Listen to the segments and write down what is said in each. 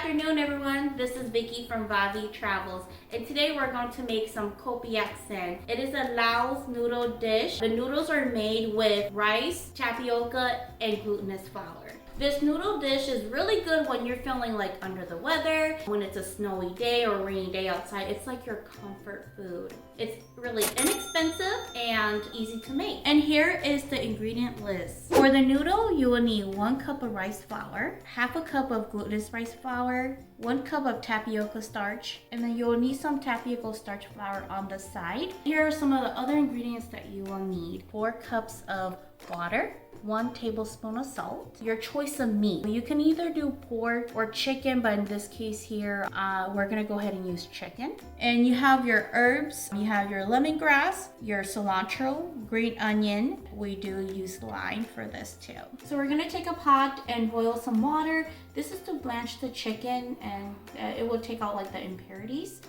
afternoon, everyone. This is Vicky from Vavi Travels, and today we're going to make some Khaopiak Sen. It is a Laos noodle dish. The noodles are made with rice, tapioca, and glutinous flour. This noodle dish is really good when you're feeling like under the weather, when it's a snowy day or rainy day outside. It's like your comfort food. It's really inexpensive and easy to make. And here is the ingredient list. For the noodle, you will need 1 cup of rice flour, half a cup of glutinous rice flour, 1 cup of tapioca starch, and then you will need some tapioca starch flour on the side. Here are some of the other ingredients that you will need. 4 cups of water, 1 tablespoon of salt, your choice of meat. You can either do pork or chicken, but in this case here, we're gonna go ahead and use chicken. And you have your herbs, you have your lemongrass, your cilantro, green onion. We do use lime for this too. So we're gonna take a pot and boil some water. This is to blanch the chicken and it will take out like the impurities.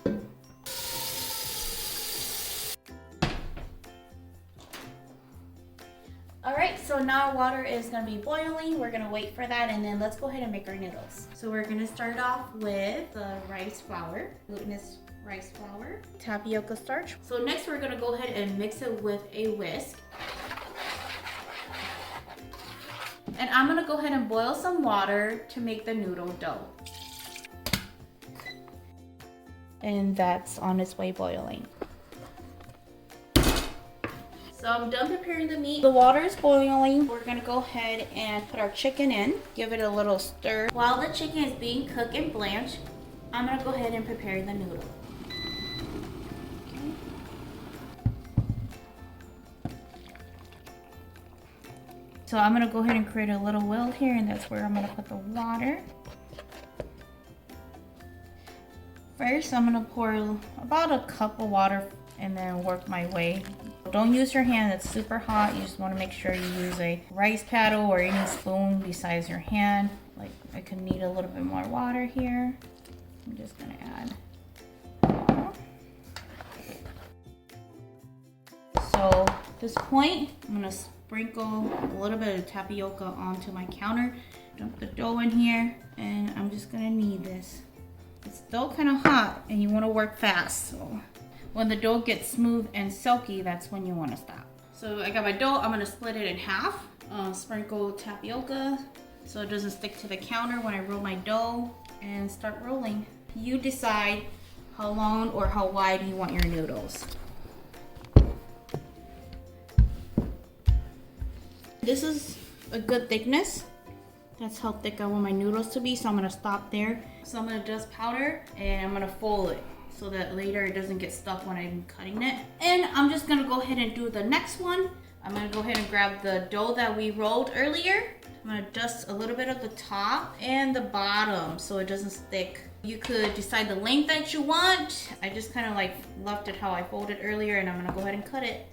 Alright, so now water is going to be boiling. We're going to wait for that and then let's go ahead and make our noodles. So we're going to start off with the rice flour, glutinous rice flour, tapioca starch. So next we're going to go ahead and mix it with a whisk. And I'm going to go ahead and boil some water to make the noodle dough. And that's on its way boiling. So I'm done preparing the meat. The water is boiling. We're gonna go ahead and put our chicken in. Give it a little stir. While the chicken is being cooked and blanched, I'm gonna go ahead and prepare the noodle. Okay. So I'm gonna go ahead and create a little well here, and that's where I'm gonna put the water. First, I'm gonna pour about a cup of water and then work my way. Don't use your hand, it's super hot. You just want to make sure you use a rice paddle or any spoon besides your hand. Like, I could need a little bit more water here. I'm just gonna add. So at this point, I'm gonna sprinkle a little bit of tapioca onto my counter. Dump the dough in here, and I'm just gonna knead this. It's still kind of hot, and you want to work fast. So when the dough gets smooth and silky, that's when you want to stop. So I got my dough, I'm gonna split it in half. Sprinkle tapioca so it doesn't stick to the counter when I roll my dough, and start rolling. You decide how long or how wide you want your noodles. This is a good thickness. That's how thick I want my noodles to be, so I'm gonna stop there. So I'm gonna dust powder and I'm gonna fold it, so that later it doesn't get stuck when I'm cutting it. And I'm just gonna go ahead and do the next one. I'm gonna go ahead and grab the dough that we rolled earlier. I'm gonna dust a little bit of the top and the bottom so it doesn't stick. You could decide the length that you want. I just kind of like left it how I folded earlier, and I'm gonna go ahead and cut it.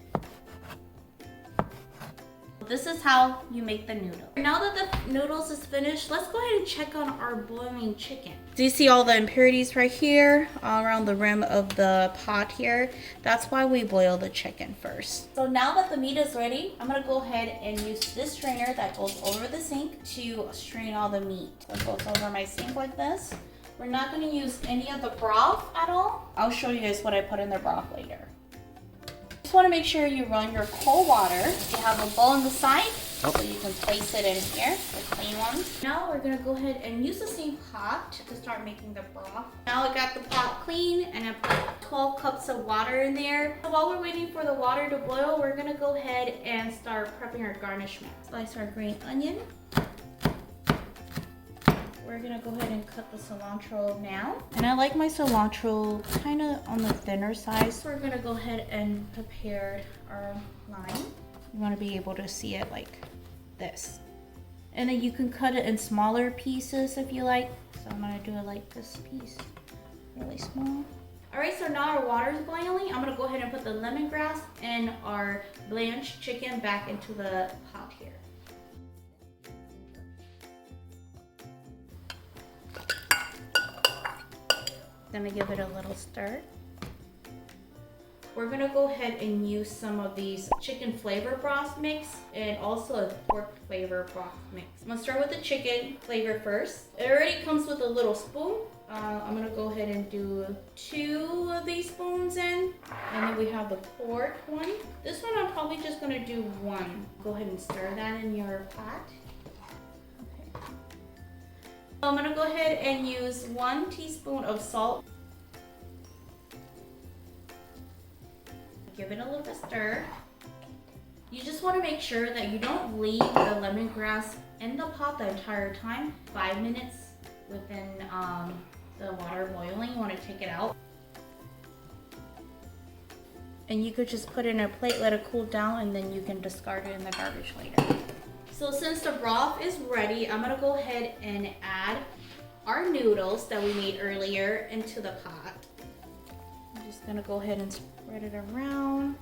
This is how you make the noodle. Now that the noodles is finished, let's go ahead and check on our boiling chicken. Do you see all the impurities right here all around the rim of the pot here? That's why we boil the chicken first. So now that the meat is ready, I'm gonna go ahead and use this strainer that goes over the sink to strain all the meat. So it goes over my sink like this. We're not gonna use any of the broth at all. I'll show you guys what I put in the broth later. Just want to make sure you run your cold water. You have a bowl on the side, so you can place it in here, the clean ones. Now we're gonna go ahead and use the same pot to start making the broth. Now I got the pot clean and I put 12 cups of water in there. So while we're waiting for the water to boil, we're gonna go ahead and start prepping our garnishment. Slice our green onion. We're gonna go ahead and cut the cilantro now. And I like my cilantro kind of on the thinner side. So we're gonna go ahead and prepare our lime. You wanna be able to see it like this. And then you can cut it in smaller pieces if you like. So I'm gonna do it like this piece, really small. All right, so now our water is boiling. I'm gonna go ahead and put the lemongrass and our blanched chicken back into the pot here. Gonna give it a little stir. we're gonna go ahead and use some of these chicken flavor broth mix and also a pork flavor broth mix. I'm gonna start with the chicken flavor first. It already comes with a little spoon. I'm gonna go ahead and do 2 of these spoons in. And then we have the pork one. This one I'm probably just gonna do 1. Go ahead and stir that in your pot. Okay. So I'm gonna go ahead and use 1 teaspoon of salt. Give it a little bit stir. You just want to make sure that you don't leave the lemongrass in the pot the entire time. 5 minutes within the water boiling, you want to take it out. And you could just put it in a plate, let it cool down, and then you can discard it in the garbage later. So since the broth is ready, I'm gonna go ahead and add our noodles that we made earlier into the pot. I'm just gonna go ahead and spread it around.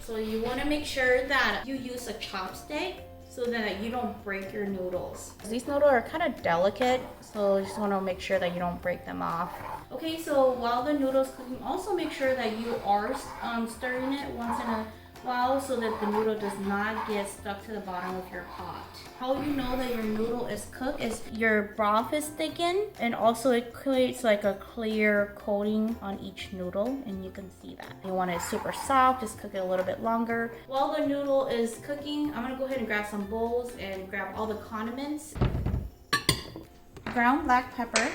So you want to make sure that you use a chopstick so that you don't break your noodles. These noodles are kind of delicate, so you just want to make sure that you don't break them off. Okay, so while the noodles cooking, also make sure that you are stirring it once in a while so that the noodle does not get stuck to the bottom of your pot. How you know that your noodle is cooked is your broth is thickened, and also it creates like a clear coating on each noodle, and you can see that. You want it super soft, just cook it a little bit longer. While the noodle is cooking, I'm gonna go ahead and grab some bowls and grab all the condiments. Ground black pepper,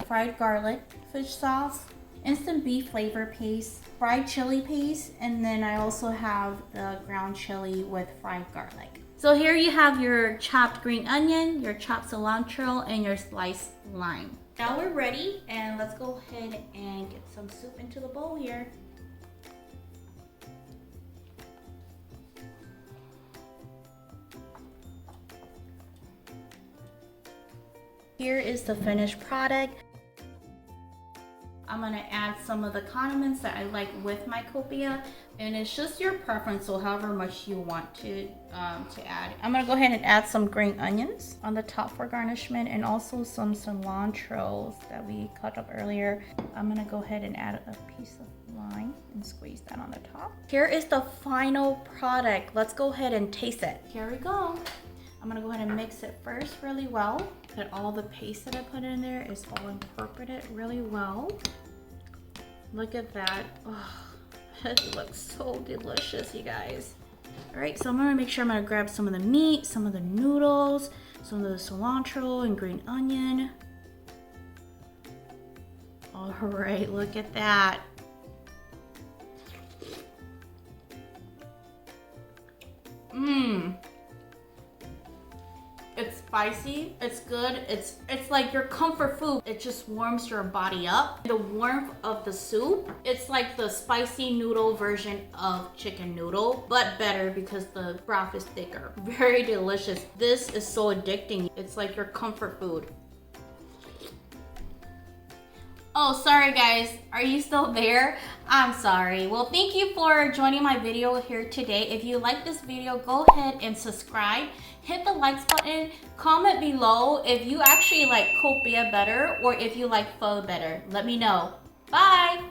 fried garlic, fish sauce, instant beef flavor paste, fried chili paste, and then I also have the ground chili with fried garlic. So here you have your chopped green onion, your chopped cilantro, and your sliced lime. Now we're ready, and let's go ahead and get some soup into the bowl here. Here is the finished product. I'm gonna add some of the condiments that I like with my copia, and it's just your preference, so however much you want to add. I'm gonna go ahead and add some green onions on the top for garnishment, and also some cilantro that we cut up earlier. I'm gonna go ahead and add a piece of lime and squeeze that on the top. Here is the final product. Let's go ahead and taste it. Here we go. I'm gonna go ahead and mix it first really well. That all the paste that I put in there is all incorporated really well. Look at that. Oh, it looks so delicious, you guys. All right, so I'm gonna make sure I'm gonna grab some of the meat, some of the noodles, some of the cilantro and green onion. All right, look at that. It's spicy, it's good, it's like your comfort food. It just warms your body up. The warmth of the soup, it's like the spicy noodle version of chicken noodle, but better because the broth is thicker. Very delicious. This is so addicting. It's like your comfort food. Oh, sorry guys, are you still there? I'm sorry. Well, thank you for joining my video here today. If you like this video, go ahead and subscribe. Hit the likes button. Comment below if you actually like copia better or if you like pho better. Let me know. Bye!